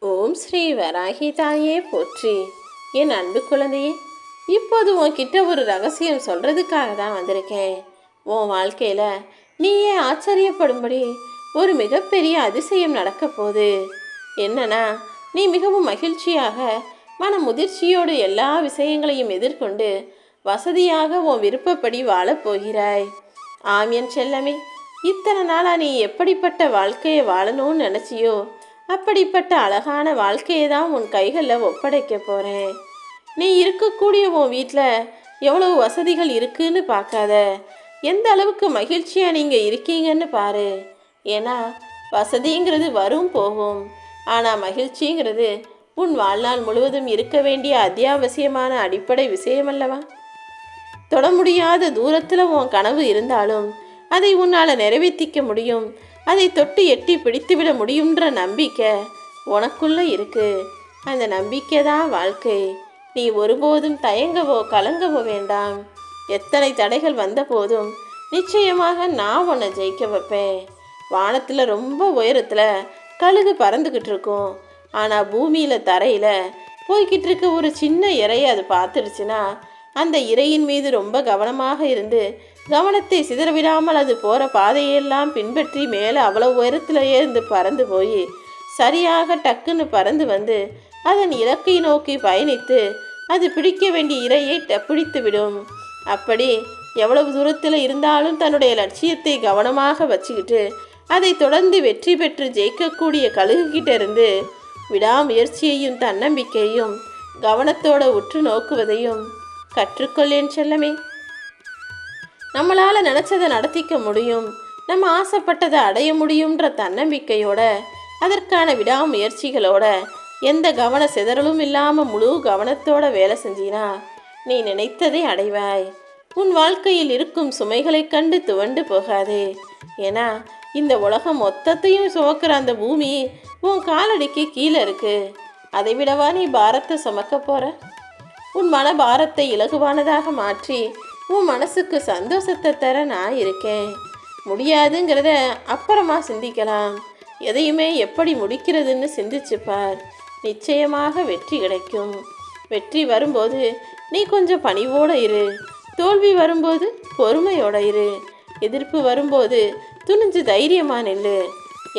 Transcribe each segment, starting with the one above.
ஓம் ஸ்ரீ வராகி தாயே போற்றி. என் அன்பு குழந்தையே, இப்போது உன்கிட்ட ஒரு ரகசியம் சொல்றதுக்காக தான் வந்திருக்கேன். உன் வாழ்க்கையில நீயே ஆச்சரியப்படும்படி ஒரு மிகப்பெரிய அதிசயம் நடக்க போகுது. என்னன்னா, நீ மிகவும் மகிழ்ச்சியாக மன முதிர்ச்சியோடு எல்லா விஷயங்களையும் எதிர்கொண்டு வசதியாக உன் விருப்பப்படி வாழப்போகிறாய். ஆம் என் செல்லமே, இத்தனை நாளா நீ எப்படிப்பட்ட வாழ்க்கையை வாழணும்னு நினச்சியோ அப்படிப்பட்ட அழகான வாழ்க்கையை தான் உன் கைகளில் ஒப்படைக்க போகிறேன். நீ இருக்கக்கூடிய உன் வீட்டில் எவ்வளவு வசதிகள் இருக்குன்னு பார்க்காத, எந்த அளவுக்கு மகிழ்ச்சியாக நீங்கள் இருக்கீங்கன்னு பாரு. ஏன்னா வசதிங்கிறது வரும் போகும், ஆனால் மகிழ்ச்சிங்கிறது உன் வாழ்நாள் முழுவதும் இருக்க வேண்டிய அத்தியாவசியமான அடிப்படை விஷயமல்லவா? தொட முடியாத தூரத்தில் உன் கனவு இருந்தாலும் அதை உன்னால் நிறைவேற்றிக்க முடியும், அதை தொட்டு எட்டி பிடித்துவிட முடியுன்ற நம்பிக்கை உனக்குள்ளே இருக்கு. அந்த நம்பிக்கை தான் வாழ்க்கை. நீ ஒருபோதும் தயங்கவோ கலங்கவோ வேண்டாம். எத்தனை தடைகள் வந்த போதும் நிச்சயமாக நான் உன்னை ஜெயிக்க வைப்பேன். வானத்தில் ரொம்ப உயரத்தில் கழுகு பறந்துக்கிட்டு இருக்கும், ஆனால் பூமியில் தரையில் போய்கிட்டு இருக்க ஒரு சின்ன இறையை அது பார்த்துடுச்சுன்னா அந்த இறையின் மீது ரொம்ப கவனமாக இருந்து கவனத்தை சிதறவிடாமல் அது போகிற பாதையெல்லாம் பின்பற்றி மேலே அவ்வளோ உயரத்திலேயே இருந்து பறந்து போய் சரியாக டக்குன்னு பறந்து வந்து அதன் இலக்கை நோக்கி பயணித்து அது பிடிக்க வேண்டிய இரையை பிடித்து விடும். அப்படி எவ்வளவு தூரத்தில் இருந்தாலும் தன்னுடைய லட்சியத்தை கவனமாக வச்சுக்கிட்டு அதை தொடர்ந்து வெற்றி பெற்று ஜெயிக்கக்கூடிய கழுகுகிட்ட இருந்து விடாமுயற்சியையும் தன்னம்பிக்கையும் கவனத்தோடு உற்று நோக்குவதையும் கற்றுக்கொள்ளேன் செல்லமே. நம்மளால் நினச்சதை நடத்திக்க முடியும், நம்ம ஆசைப்பட்டதை அடைய முடியுன்ற தன்னம்பிக்கையோட அதற்கான விடாமுயற்சிகளோட எந்த கவன சிதறலும் இல்லாமல் முழு கவனத்தோட வேலை செஞ்சினா நீ நினைத்ததை அடைவாய். உன் வாழ்க்கையில் இருக்கும் சுமைகளை கண்டு துவண்டு போகாதே. ஏன்னா இந்த உலகம் மொத்தத்தையும் சுமக்கிற அந்த பூமி உன் காலடிக்கு கீழே இருக்கு. அதை விடவா நீ பாரத்தை சுமக்க போற? உன் மன பாரத்தை இலகுவானதாக மாற்றி உன் மனசுக்கு சந்தோஷத்தை தர நான் இருக்கேன். முடியாதுங்கிறத அப்புறமா சிந்திக்கலாம். எதையுமே எப்படி முடிக்கிறதுன்னு சிந்திச்சுப்பார். நிச்சயமாக வெற்றி கிடைக்கும். வெற்றி வரும்போது நீ கொஞ்சம் பணிவோடு இரு. தோல்வி வரும்போது பொறுமையோட இரு. எதிர்ப்பு வரும்போது துணிஞ்சு தைரியமாக நில்லு.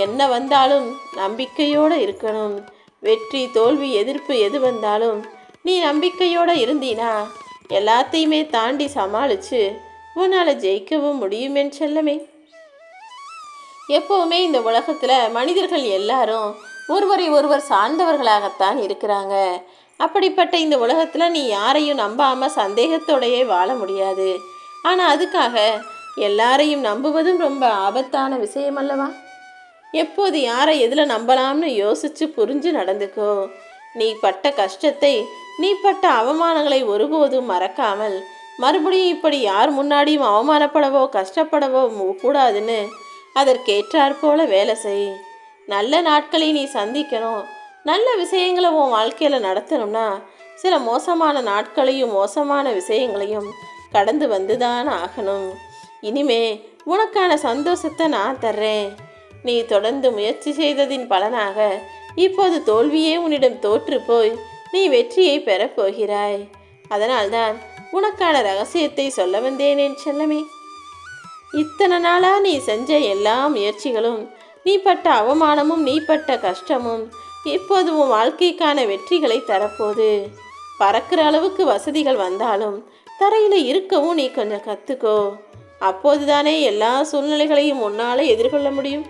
என்ன வந்தாலும் நம்பிக்கையோடு இருக்கணும். வெற்றி தோல்வி எதிர்ப்பு எது வந்தாலும் நீ நம்பிக்கையோடு இருந்தீனா எல்லாத்தையுமே தாண்டி சமாளித்து உன்னால் ஜெயிக்கவும் முடியுமென்னு செல்லமே. எப்போவுமே இந்த உலகத்தில் மனிதர்கள் எல்லாரும் ஒருவரை ஒருவர் சார்ந்தவர்களாகத்தான் இருக்கிறாங்க. அப்படிப்பட்ட இந்த உலகத்தில் நீ யாரையும் நம்பாமல் சந்தேகத்தோடையே வாழ முடியாது. ஆனால் அதுக்காக எல்லாரையும் நம்புவதும் ரொம்ப ஆபத்தான விஷயம் அல்லவா? எப்போது யாரை எதில் நம்பலாம்னு யோசித்து புரிஞ்சு நடந்துக்கோ. நீ பட்ட கஷ்டத்தை, நீ பட்ட அவமானங்களை ஒருபோதும் மறக்காமல் மறுபடியும் இப்படி யார் முன்னாடியும் அவமானப்படவோ கஷ்டப்படவோ கூடாதுன்னு அதற்கேற்றாற் போல வேலை செய். நல்ல நாட்களை நீ சந்திக்கணும், நல்ல விஷயங்களை உன் வாழ்க்கையில் நடத்தணும்னா சில மோசமான நாட்களையும் மோசமான விஷயங்களையும் கடந்து வந்துதான் ஆகணும். இனிமே உனக்கான சந்தோஷத்தை நான் தர்றேன். நீ தொடர்ந்து முயற்சி செய்ததின் பலனாக இப்போது தோல்வியே உன்னிடம் தோற்று போய் நீ வெற்றியை பெறப்போகிறாய். அதனால்தான் உனக்கான ரகசியத்தை சொல்ல வந்தேனேன் செல்லமே. இத்தனை நாளா நீ செஞ்ச எல்லா முயற்சிகளும், நீ பட்ட அவமானமும், நீ பட்ட கஷ்டமும் இப்போது உன் வாழ்க்கைக்கான வெற்றிகளை தரப்போது. பறக்கிற அளவுக்கு வசதிகள் வந்தாலும் தரையில் இருக்கவும் நீ கொஞ்சம் கற்றுக்கோ. அப்போது தானே எல்லா சூழ்நிலைகளையும் உன்னால் எதிர்கொள்ள முடியும்.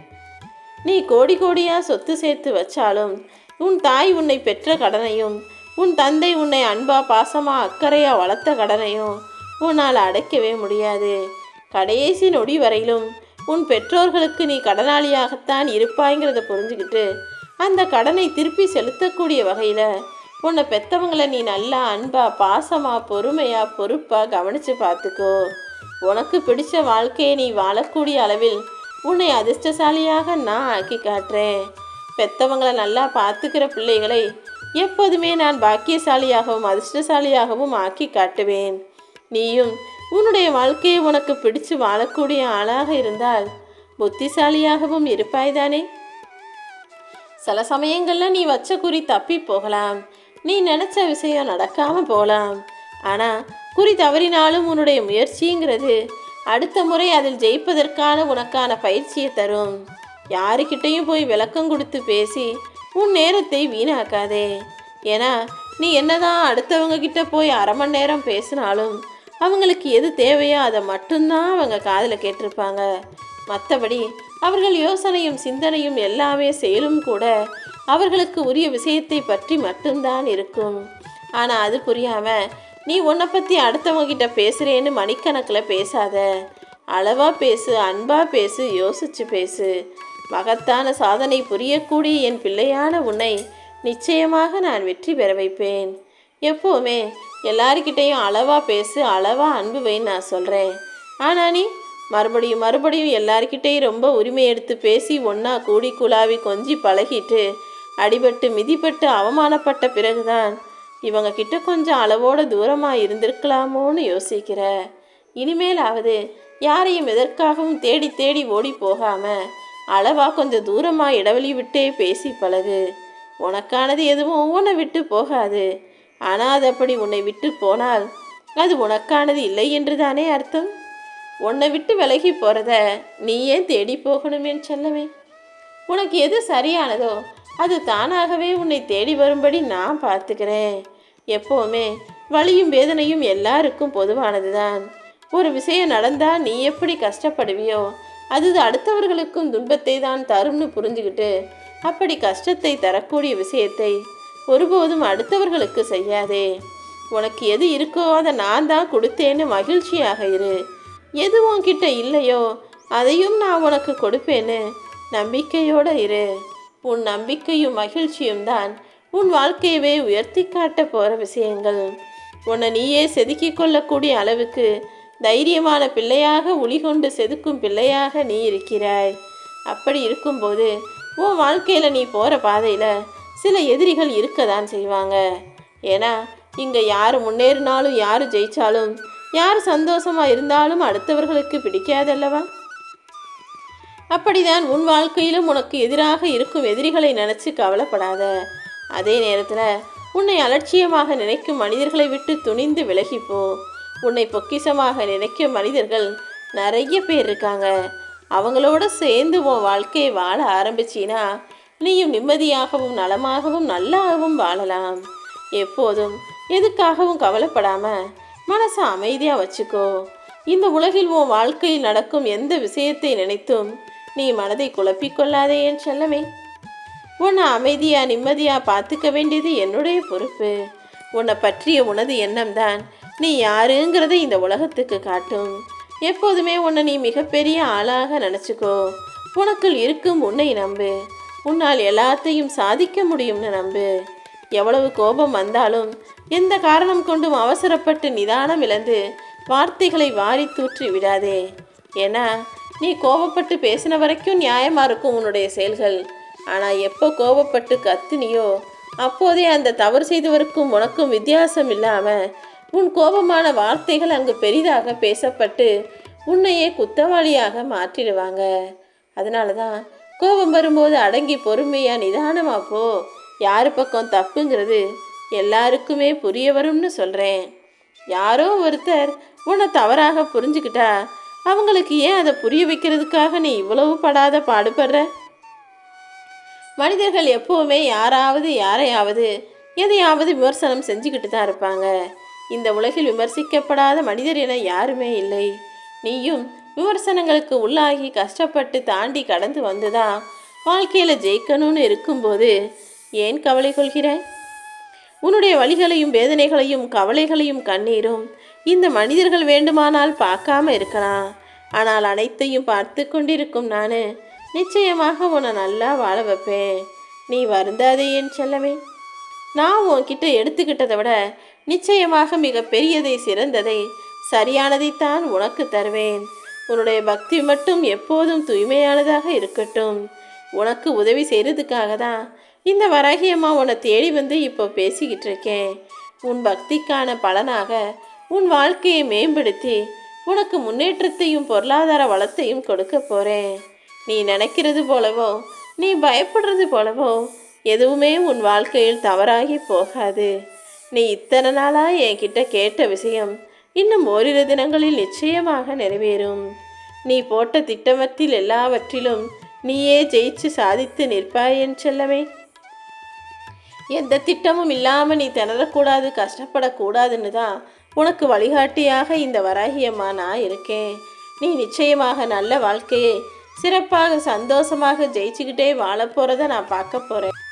நீ கோடி கோடியாக சொத்து சேர்த்து வச்சாலும் உன் தாய் உன்னை பெற்ற கடனையும் உன் தந்தை உன்னை அன்பா பாசமா அக்கறையா வளர்த்த கடனையும் உன்னால் அடைக்கவே முடியாது. கடைசி நொடி வரையிலும் உன் பெற்றோர்களுக்கு நீ கடனாளியாகத்தான் இருப்பாய்ங்கிறத புரிஞ்சுக்கிட்டு அந்த கடனை திருப்பி செலுத்தக்கூடிய வகையில் உன்னை பெற்றவங்களை நீ நல்லா அன்பா பாசமா பொறுமையா பொறுப்பாக கவனித்து பார்த்துக்கோ. உனக்கு பிடிச்ச வாழ்க்கையை நீ வாழக்கூடிய அளவில் உன்னை அதிர்ஷ்டசாலியாக நான் ஆக்கி காட்டுறேன். பெற்றவங்களை நல்லா பார்த்துக்கிற பிள்ளைகளை எப்போதுமே நான் பாக்கியசாலியாகவும் அதிர்ஷ்டசாலியாகவும் ஆக்கி காட்டுவேன். நீயும் உன்னுடைய வாழ்க்கையை உனக்கு பிடிச்சு வாழக்கூடிய ஆளாக இருந்தால் புத்திசாலியாகவும் இருப்பாய்தானே. சில சமயங்களில் நீ வச்ச குறி தப்பி போகலாம், நீ நினச்ச விஷயம் நடக்காமல் போகலாம். ஆனால் குறி தவறினாலும் உன்னுடைய முயற்சிங்கிறது அடுத்த முறை அதில் ஜெயிப்பதற்கான உனக்கான பயிற்சியை தரும். யாருக்கிட்டையும் போய் விளக்கம் கொடுத்து பேசி உன் நேரத்தை வீணாக்காதே. ஏன்னா நீ என்னதான் அடுத்தவங்க கிட்ட போய் அரை மணி நேரம் பேசினாலும் அவங்களுக்கு எது தேவையோ அதை மட்டும்தான் அவங்க காதில் கேட்டிருப்பாங்க. மற்றபடி அவர்கள் யோசனையும் சிந்தனையும் எல்லாமே செயலும் கூட அவர்களுக்கு உரிய விஷயத்தை பற்றி மட்டும்தான் இருக்கும். ஆனால் அது புரியாமல் நீ உன்னை பற்றி அடுத்தவங்க கிட்ட பேசுகிறேன்னு மணிக்கணக்கில் பேசாத. அளவாக பேசு, அன்பாக பேசு, யோசிச்சு பேசு. மகத்தான சாதனை புரியக்கூடிய என் பிள்ளையான உன்னை நிச்சயமாக நான் வெற்றி பெற வைப்பேன். எப்போவுமே எல்லாருக்கிட்டையும் அளவாக பேசு, அளவாக அன்பு வைன்னு நான் சொல்கிறேன். ஆனால் நீ மறுபடியும் மறுபடியும் எல்லாருக்கிட்டையும் ரொம்ப உரிமை எடுத்து பேசி ஒன்றா கூடி குழாவி கொஞ்சி பழகிட்டு அடிபட்டு மிதிப்பட்டு அவமானப்பட்ட பிறகுதான் இவங்க கிட்ட கொஞ்சம் அளவோட தூரமாக இருந்திருக்கலாமோன்னு யோசிக்கிற. இனிமேலாவது யாரையும் எதற்காகவும் தேடி தேடி ஓடி போகாமல் அளவாக கொஞ்சம் தூரமாக இடைவெளி விட்டே பேசி பழகு. உனக்கானது எதுவும் உன்னை விட்டு போகாது. ஆனால் அது அப்படி உன்னை விட்டு போனால் அது உனக்கானது இல்லை என்று தானே அர்த்தம். உன்னை விட்டு விலகி போகிறத நீ ஏன் தேடி போகணுமேன்னு சொல்லவே. உனக்கு எது சரியானதோ அது தானாகவே உன்னை தேடி வரும்படி நான் பார்த்துக்கிறேன். எப்போவுமே வலியும் வேதனையும் எல்லாருக்கும் பொதுவானது தான். ஒரு விஷயம் நடந்தால் நீ எப்படி கஷ்டப்படுவியோ அது அடுத்தவர்களுக்கும் துன்பத்தை தான் தரும்னு புரிஞ்சுக்கிட்டு அப்படி கஷ்டத்தை தரக்கூடிய விஷயத்தை ஒருபோதும் அடுத்தவர்களுக்கு செய்யாதே. உனக்கு எது இருக்கோ அதை நான் தான் கொடுத்தேன்னு மகிழ்ச்சியாக இரு. எது உன்கிட்ட இல்லையோ அதையும் நான் உனக்கு கொடுப்பேன்னு நம்பிக்கையோடு இரு. உன் நம்பிக்கையும் மகிழ்ச்சியும் தான் உன் வாழ்க்கையவே உயர்த்தி காட்ட போகிற விஷயங்கள். உன்னை நீயே செதுக்கி கொள்ளக்கூடிய அளவுக்கு தைரியமான பிள்ளையாக உளிகொண்டு செதுக்கும் பிள்ளையாக நீ இருக்கிறாய். அப்படி இருக்கும்போது உன் வாழ்க்கையில் நீ போகிற பாதையில் சில எதிரிகள் இருக்க தான் செய்வாங்க. ஏன்னா இங்கே யார் முன்னேறினாலும் யார் ஜெயித்தாலும் யார் சந்தோஷமாக இருந்தாலும் அடுத்தவர்களுக்கு பிடிக்காதல்லவா. அப்படிதான் உன் வாழ்க்கையிலும் உனக்கு எதிராக இருக்கும் எதிரிகளை நினச்சி கவலைப்படாத. அதே நேரத்தில் உன்னை அலட்சியமாக நினைக்கும் மனிதர்களை விட்டு துணிந்து விலகிப்போ. உன்னை பொக்கிஷமாக நினைக்கும் மனிதர்கள் நிறைய பேர் இருக்காங்க. அவங்களோட சேர்ந்து உன் வாழ்க்கையை வாழ ஆரம்பிச்சினா நீயும் நிம்மதியாகவும் நலமாகவும் நல்லாகவும் வாழலாம். எப்போதும் எதுக்காகவும் கவலைப்படாமல் மனசை அமைதியாக வச்சுக்கோ. இந்த உலகில் உன் வாழ்க்கையில் நடக்கும் எந்த விஷயத்தை நினைத்தும் நீ மனதை குழப்பிக்கொள்ளாதே என் செல்லமே. உன்னை அமைதியாக நிம்மதியாக பார்த்துக்க வேண்டியது என்னுடைய பொறுப்பு. உன்னை பற்றிய உனது எண்ணம் தான் நீ யாருங்கிறத இந்த உலகத்துக்கு காட்டும். எப்போதுமே உன்னை நீ மிகப்பெரிய ஆளாக நினச்சிக்கோ. உனக்குள் இருக்கும் உன்னை நம்பு. உன்னால் எல்லாத்தையும் சாதிக்க முடியும்னு நம்பு. எவ்வளவு கோபம் வந்தாலும் எந்த காரணம் கொண்டும் அவசரப்பட்டு நிதானம் இழந்து வார்த்தைகளை வாரி தூற்றி விடாதே. ஏன்னா நீ கோபப்பட்டு பேசின வரைக்கும் நியாயமாக இருக்கும் உன்னுடைய செயல்கள். ஆனால் எப்போ கோபப்பட்டு கத்துனியோ அப்போதே அந்த தவறு செய்தவருக்கும் உனக்கும் வித்தியாசம் இல்லாமல் உன் கோபமான வார்த்தைகள் அங்கு பெரிதாக பேசப்பட்டு உன்னையே குத்தவாளியாக மாற்றிடுவாங்க. அதனால தான் கோபம் வரும்போது அடங்கி பொறுமையாக நிதானமாக போ. யார் பக்கம் தப்புங்கிறது எல்லாருக்குமே புரிய வரும்னு சொல்கிறேன். யாரோ ஒருத்தர் உன்னை தவறாக புரிஞ்சுக்கிட்டா அவங்களுக்கு ஏன் அதை புரிய வைக்கிறதுக்காக நீ இவ்வளவு படாத பாடுபடுற? மனிதர்கள் எப்போவுமே யாராவது யாரையாவது எதையாவது விமர்சனம் செஞ்சுக்கிட்டு தான் இருப்பாங்க. இந்த உலகில் விமர்சிக்கப்படாத மனிதர் என யாருமே இல்லை. நீயும் விமர்சனங்களுக்கு உள்ளாகி கஷ்டப்பட்டு தாண்டி கடந்து வந்துதான் வாழ்க்கையில் ஜெயிக்கணும்னு இருக்கும்போது ஏன் கவலை கொள்கிறாய்? உன்னுடைய வலிகளையும் வேதனைகளையும் கவலைகளையும் கண்ணீரும் இந்த மனிதர்கள் வேண்டுமானால் பார்க்காம இருக்கலாம். ஆனால் அனைத்தையும் பார்த்து கொண்டிருக்கும் நான் நிச்சயமாக உன்னை நல்லா வாழ வைப்பேன். நீ வருந்தாதே என் செல்லமே. நான் உன்கிட்ட எடுத்துக்கிட்டதை விட நிச்சயமாக மிக பெரியதை, சிறந்ததை, சரியானதைத்தான் உனக்கு தருவேன். உன்னுடைய பக்தி மட்டும் எப்போதும் தூய்மையானதாக இருக்கட்டும். உனக்கு உதவி செய்கிறதுக்காக தான் இந்த வராகியம்மா உன்னை தேடி வந்து இப்போ பேசிக்கிட்டு இருக்கேன். உன் பக்திக்கான பலனாக உன் வாழ்க்கையை மேம்படுத்தி உனக்கு முன்னேற்றத்தையும் பொருளாதார வளத்தையும் கொடுக்க போகிறேன். நீ நினைக்கிறது போலவோ நீ பயப்படுறது போலவோ எதுவுமே உன் வாழ்க்கையில் தவறாகி போகாது. நீ இத்தனை நாளாக என்கிட்ட கேட்ட விஷயம் இன்னும் ஓரிரு தினங்களில் நிச்சயமாக நிறைவேறும். நீ போட்ட திட்டமத்தில் எல்லாவற்றிலும் நீயே ஜெயிச்சு சாதித்து நிற்பாய் என் செல்லமே. எந்த திட்டமும் இல்லாமல் நீ திணறக்கூடாது, கஷ்டப்படக்கூடாதுன்னு தான் உனக்கு வழிகாட்டியாக இந்த வராகியம்மா நான் இருக்கேன். நீ நிச்சயமாக நல்ல வாழ்க்கையை சிறப்பாக சந்தோஷமாக ஜெயிச்சுக்கிட்டே வாழ போகிறத நான் பார்க்க போகிறேன்.